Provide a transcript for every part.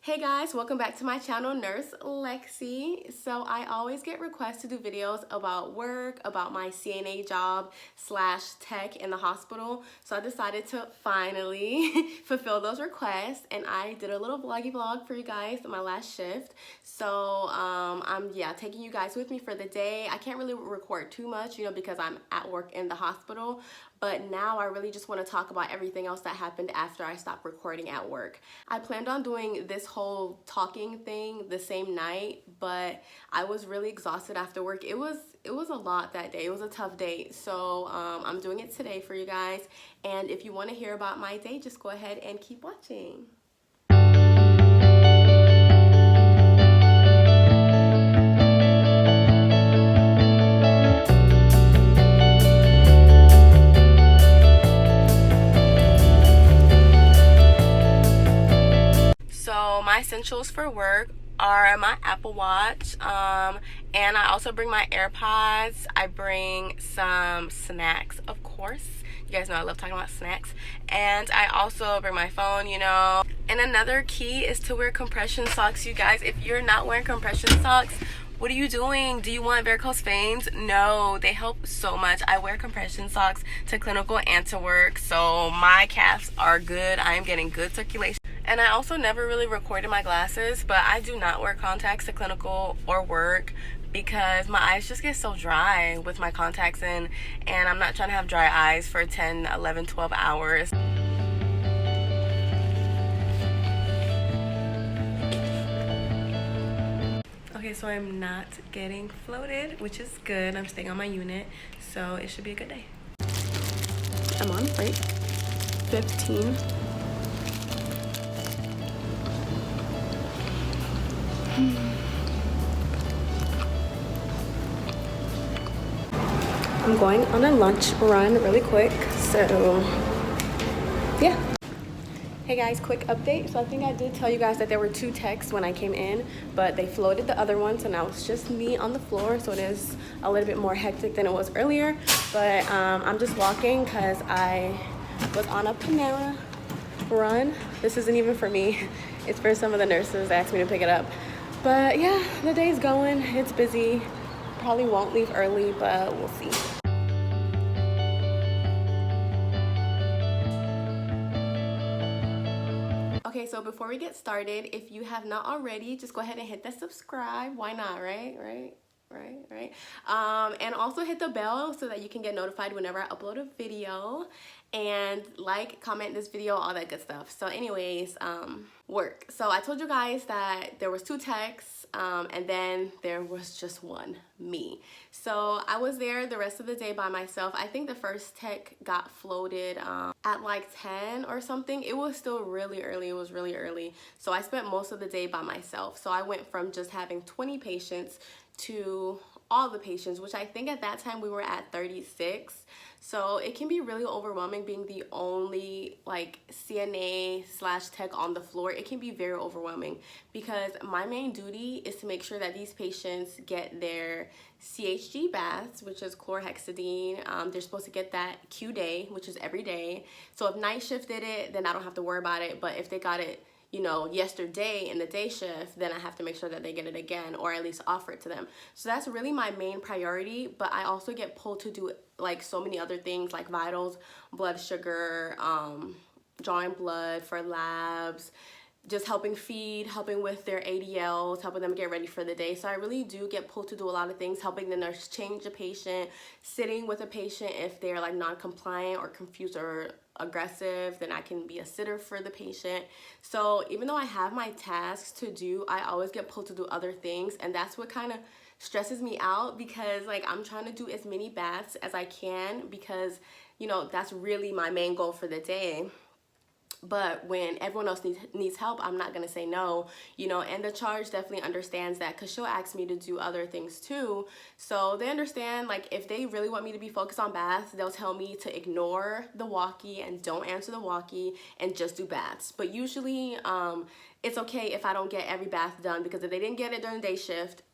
Hey guys, welcome back to my channel, Nurse Lexi. So I always get requests to do videos about work, about my CNA job / tech in the hospital. So I decided to finally fulfill those requests, and I did a little vloggy vlog for you guys my last shift. So I'm taking you guys with me for the day. I can't really record too much, because I'm at work in the hospital. But now I really just want to talk about everything else that happened after I stopped recording at work. I planned on doing this whole talking thing the same night, but I was really exhausted after work. It was a lot that day. It was a tough day. So I'm doing it today for you guys. And if you want to hear about my day, just go ahead and keep watching. So my essentials for work are my Apple Watch, and I also bring my AirPods. I bring some snacks, of course. You guys know I love talking about snacks. And I also bring my phone, And another key is to wear compression socks, you guys. If you're not wearing compression socks, what are you doing? Do you want varicose veins? No, they help so much. I wear compression socks to clinical and to work, so my calves are good. I am getting good circulation. And I also never really recorded my glasses, but I do not wear contacts to clinical or work because my eyes just get so dry with my contacts in, and I'm not trying to have dry eyes for 10, 11, 12 hours. Okay, so I'm not getting floated, which is good. I'm staying on my unit, so it should be a good day. I'm on break 15. I'm going on a lunch run really quick, so yeah. Hey guys, quick update. So I think I did tell you guys that there were 2 techs when I came in, but they floated the other one, so now it's just me on the floor, so it is a little bit more hectic than it was earlier. But I'm just walking because I was on a Panera run. This isn't even for me. It's for some of the nurses that asked me to pick it up. But yeah, the day's going. It's busy. Probably won't leave early, but we'll see. Okay, so before we get started, if you have not already, just go ahead and hit that subscribe. Why not, right? And also hit the bell so that you can get notified whenever I upload a video, and like, comment this video, all that good stuff. So anyways, work. So I told you guys that there was 2 techs, and then there was just one, me. So I was there the rest of the day by myself. I think the first tech got floated at like 10 or something. It was still really early. It was really early. So I spent most of the day by myself. So I went from just having 20 patients to all the patients, which I think at that time we were at 36. So it can be really overwhelming being the only like CNA / tech on the floor. It can be very overwhelming because my main duty is to make sure that these patients get their CHG baths, which is chlorhexidine. They're supposed to get that Q-day, which is every day. So if night shift did it, then I don't have to worry about it. But if they got it yesterday in the day shift, then I have to make sure that they get it again, or at least offer it to them. So that's really my main priority, but I also get pulled to do like so many other things like vitals, blood sugar, drawing blood for labs, just helping feed, helping with their ADLs, helping them get ready for the day. So I really do get pulled to do a lot of things, helping the nurse change a patient, sitting with a patient if they're like non-compliant or confused or aggressive, then I can be a sitter for the patient. So even though I have my tasks to do, I always get pulled to do other things, and that's what kind of stresses me out because like I'm trying to do as many baths as I can because that's really my main goal for the day. But when everyone else needs help, I'm not going to say no, and the charge definitely understands that because she'll ask me to do other things too. So they understand, like, if they really want me to be focused on baths, they'll tell me to ignore the walkie and don't answer the walkie and just do baths. But usually it's okay if I don't get every bath done because if they didn't get it during day shift,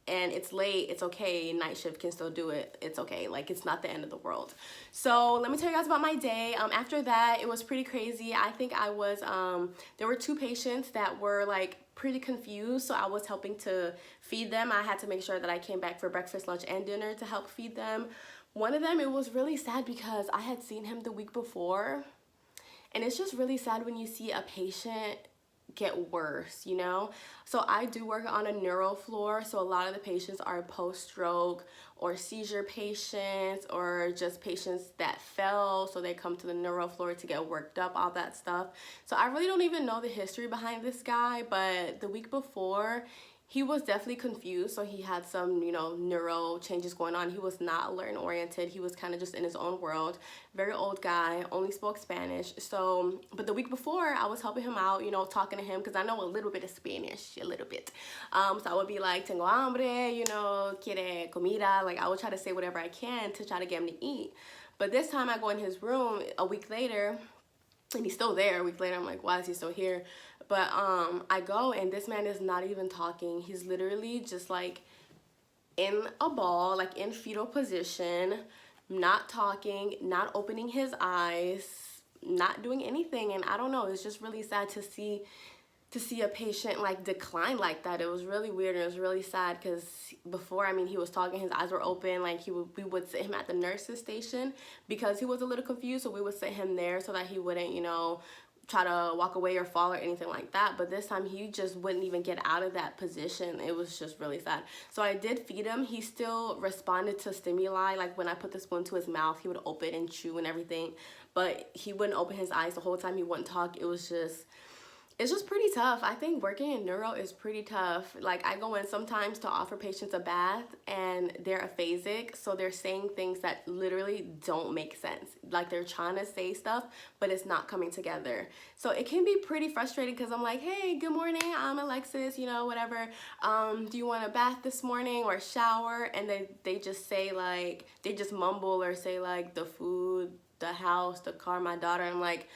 and it's late, it's okay. Night shift can still do it. It's okay. Like, it's not the end of the world. So let me tell you guys about my day. After that, it was pretty crazy. I think I was, there were 2 patients that were like pretty confused. So I was helping to feed them. I had to make sure that I came back for breakfast, lunch, and dinner to help feed them. One of them, it was really sad because I had seen him the week before. And it's just really sad when you see a patient get worse, you know? So I do work on a neuro floor, so a lot of the patients are post-stroke or seizure patients or just patients that fell, so they come to the neuro floor to get worked up, all that stuff. So I really don't even know the history behind this guy, but the week before, he was definitely confused, so he had some, you know, neuro changes going on. He was not learn oriented. He was kind of just in his own world. Very old guy, only spoke Spanish. So, but the week before, I was helping him out, you know, talking to him because I know a little bit of Spanish, a little bit. So I would be like, tengo hambre, you know, quiere comida. Like, I would try to say whatever I can to try to get him to eat. But this time I go in his room a week later, and he's still there. A week later, I'm like, why is he still here? But I go, and this man is not even talking. He's literally just like in a ball, like in fetal position, not talking, not opening his eyes, not doing anything. And I don't know, it's just really sad to see a patient like decline like that. It was really weird, and it was really sad because before, I mean, he was talking, his eyes were open. Like, we would sit him at the nurse's station because he was a little confused, so we would sit him there so that he wouldn't, you know, try to walk away or fall or anything like that. But this time he just wouldn't even get out of that position. It was just really sad. So I did feed him. He still responded to stimuli. Like, when I put the spoon to his mouth, he would open and chew and everything, but he wouldn't open his eyes the whole time. He wouldn't talk. It's just pretty tough. I think working in neuro is pretty tough. Like, I go in sometimes to offer patients a bath, and they're aphasic, so they're saying things that literally don't make sense. Like, they're trying to say stuff, but it's not coming together. So it can be pretty frustrating because I'm like, hey, good morning, I'm Alexis, you know, whatever. Do you want a bath this morning or a shower? And they just say, like, they just mumble or say, like, the food, the house, the car, my daughter. I'm like,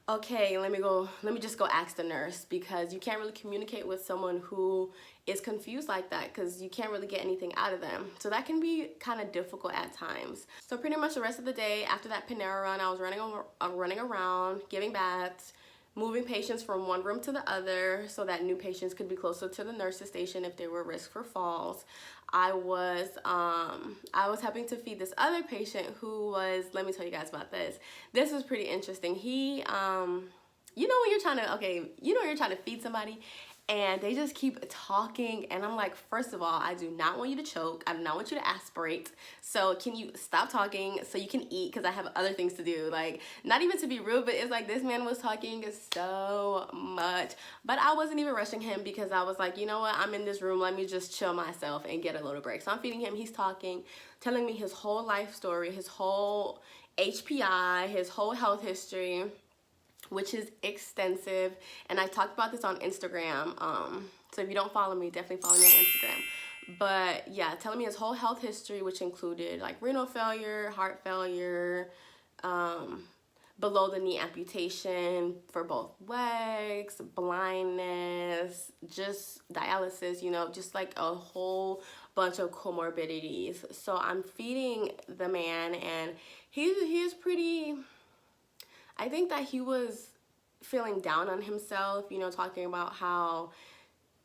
okay, let me just go ask the nurse, because you can't really communicate with someone who is confused like that because you can't really get anything out of them. So that can be kind of difficult at times. So pretty much the rest of the day after that Panera run, I was running around, giving baths, moving patients from one room to the other so that new patients could be closer to the nurse's station if they were at risk for falls. I was helping to feed this other patient who was, let me tell you guys about this. This was pretty interesting. He, you know when you're trying to feed somebody and they just keep talking, and I'm like, first of all, I do not want you to choke. I do not want you to aspirate. So can you stop talking so you can eat, because I have other things to do. Like, not even to be rude, but it's like this man was talking so much. But I wasn't even rushing him because I was like, you know what? I'm in this room. Let me just chill myself and get a little break. So I'm feeding him. He's talking, telling me his whole life story, his whole HPI, his whole health history, which is extensive, and I talked about this on Instagram. So if you don't follow me, definitely follow me on Instagram. But yeah, telling me his whole health history, which included like renal failure, heart failure, below the knee amputation for both legs, blindness, just dialysis, you know, just like a whole bunch of comorbidities. So I'm feeding the man, and he's pretty, I think that he was feeling down on himself, you know, talking about how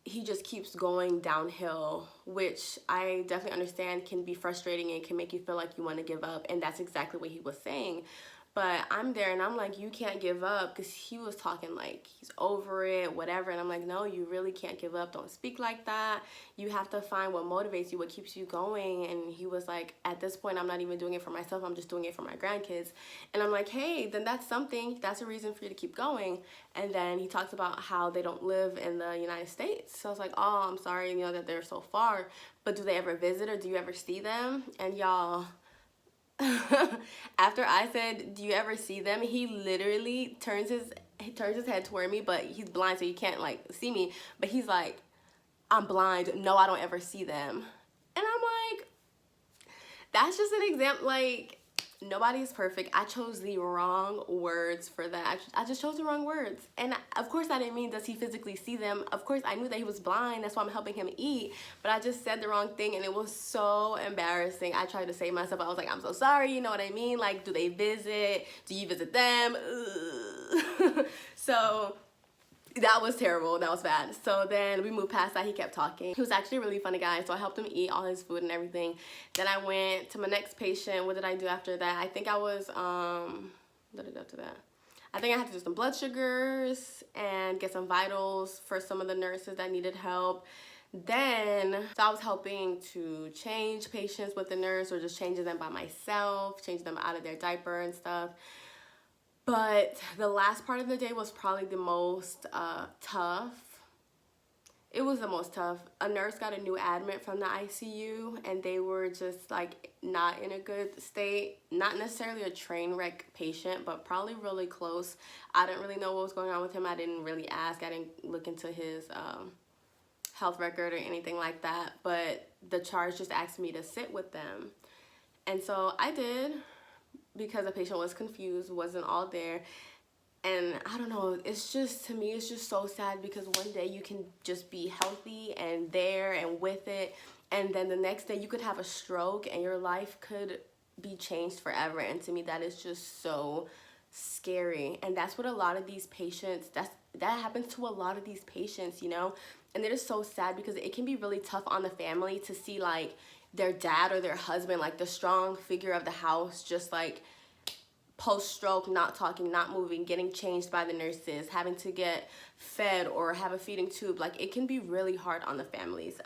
he just keeps going downhill, which I definitely understand can be frustrating and can make you feel like you want to give up. And that's exactly what he was saying. But I'm there and I'm like, you can't give up, because he was talking like he's over it, whatever. And I'm like, no, you really can't give up. Don't speak like that. You have to find what motivates you, what keeps you going. And he was like, at this point, I'm not even doing it for myself. I'm just doing it for my grandkids. And I'm like, hey, then that's something. That's a reason for you to keep going. And then he talks about how they don't live in the United States. So I was like, oh, I'm sorry, you know, that they're so far. But do they ever visit, or do you ever see them? And y'all, after I said, do you ever see them, he literally turns his head toward me, but he's blind, so you can't like see me, but he's like, I'm blind, no, I don't ever see them. And I'm like, that's just an example. Like, nobody is perfect. I chose the wrong words for that. I just chose the wrong words. And of course I didn't mean does he physically see them. Of course I knew that he was blind. That's why I'm helping him eat. But I just said the wrong thing and it was so embarrassing. I tried to save myself. I was like, I'm so sorry. You know what I mean? Like, do they visit? Do you visit them? So that was terrible. That was bad. So then we moved past that. He kept talking. He was actually a really funny guy. So I helped him eat all his food and everything. Then I went to my next patient. What did I do after that? I think I was, what did I do after that? I think I had to do some blood sugars and get some vitals for some of the nurses that needed help. Then, so I was helping to change patients with the nurse or just changing them by myself, changing them out of their diaper and stuff. But the last part of the day was probably the most tough. It was the most tough. A nurse got a new admit from the ICU and they were just like not in a good state. Not necessarily a train wreck patient, but probably really close. I didn't really know what was going on with him. I didn't really ask. I didn't look into his health record or anything like that. But the charge just asked me to sit with them. And so I did, because the patient was confused, wasn't all there. And I don't know, it's just, to me, it's just so sad because one day you can just be healthy and there and with it, and then the next day you could have a stroke and your life could be changed forever. And to me, that is just so scary. And that's what a lot of these patients, that happens to a lot of these patients, you know? And it is so sad because it can be really tough on the family to see like their dad or their husband, like the strong figure of the house, just like post-stroke, not talking, not moving, getting changed by the nurses, having to get fed or have a feeding tube. Like, it can be really hard on the families.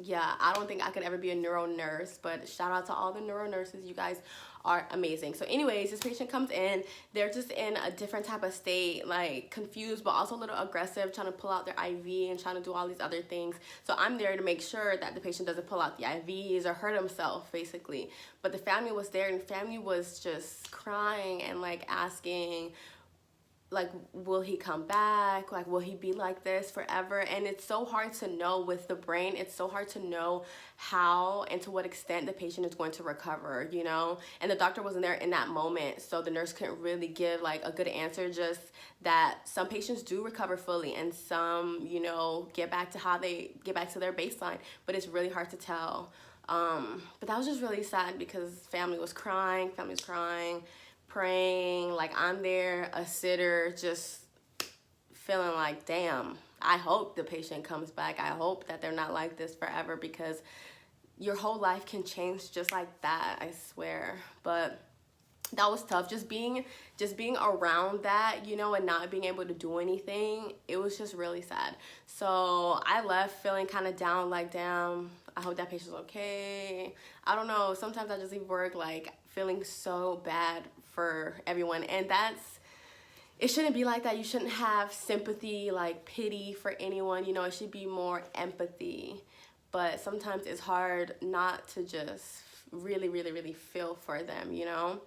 Yeah, I don't think I could ever be a neuro nurse, but shout out to all the neuro nurses. You guys are amazing. So anyways, this patient comes in. They're just in a different type of state, like confused, but also a little aggressive, trying to pull out their IV and trying to do all these other things. So I'm there to make sure that the patient doesn't pull out the IVs or hurt himself, basically. But the family was there, and the family was just crying and like asking, like, will he come back? Like, will he be like this forever? And it's so hard to know with the brain. It's so hard to know how and to what extent the patient is going to recover, you know? And the doctor wasn't there in that moment, so the nurse couldn't really give like a good answer, just that some patients do recover fully and some, you know, get back to how they get back to their baseline, but it's really hard to tell. But that was just really sad because family was crying, praying, like I'm there, a sitter, just feeling like, damn, I hope the patient comes back. I hope that they're not like this forever, because your whole life can change just like that, I swear. But that was tough, just being around that, you know, and not being able to do anything. It was just really sad. So I left feeling kind of down, like, damn, I hope that patient's okay. I don't know, sometimes I just leave work like feeling so bad for everyone, and it shouldn't be like that. You shouldn't have sympathy, like pity for anyone, you know. It should be more empathy. But sometimes it's hard not to just really feel for them, you know.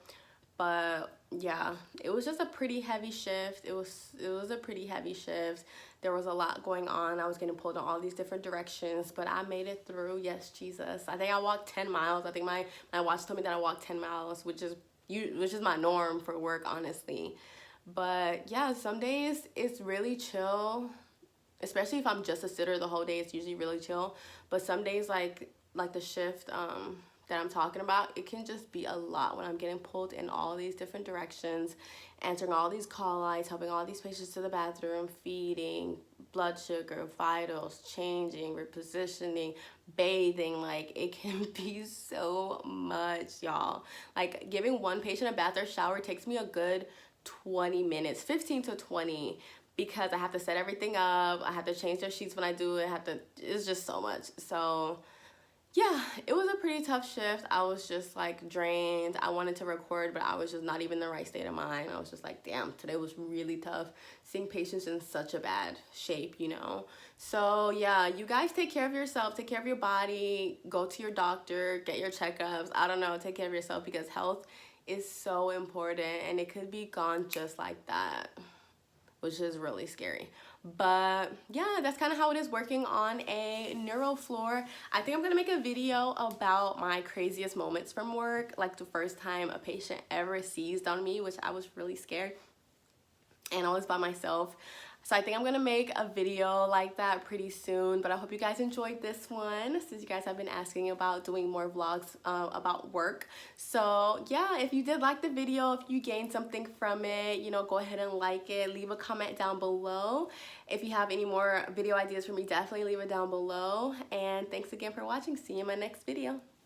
But yeah, it was just a pretty heavy shift. It was a pretty heavy shift. There was a lot going on. I was getting pulled in all these different directions, but I made it through. Yes, Jesus. I think I walked 10 miles. I think my watch told me that I walked 10 miles, which is my norm for work, honestly. But yeah, some days it's really chill, especially if I'm just a sitter the whole day. It's usually really chill. But some days, like the shift that I'm talking about, it can just be a lot when I'm getting pulled in all these different directions, answering all these call lights, helping all these patients to the bathroom, feeding, blood sugar, vitals, changing, repositioning, bathing. Like, it can be so much, y'all. Like, giving one patient a bath or shower takes me a good 20 minutes, 15 to 20, because I have to set everything up. I have to change their sheets when I do it. It's just so much. So yeah, it was a pretty tough shift. I was just like drained. I wanted to record, but I was just not even in the right state of mind. I was just like, damn, today was really tough, seeing patients in such a bad shape, you know. So yeah, you guys take care of yourself, take care of your body, go to your doctor, get your checkups. I don't know, take care of yourself, because health is so important, and it could be gone just like that, which is really scary. But yeah, that's kind of how it is working on a neuro floor. I think I'm gonna make a video about my craziest moments from work, like the first time a patient ever seized on me, which I was really scared, and I was by myself. So I think I'm gonna make a video like that pretty soon, but I hope you guys enjoyed this one, since you guys have been asking about doing more vlogs about work. So yeah, if you did like the video, if you gained something from it, you know, go ahead and like it, leave a comment down below. If you have any more video ideas for me, definitely leave it down below. And thanks again for watching. See you in my next video.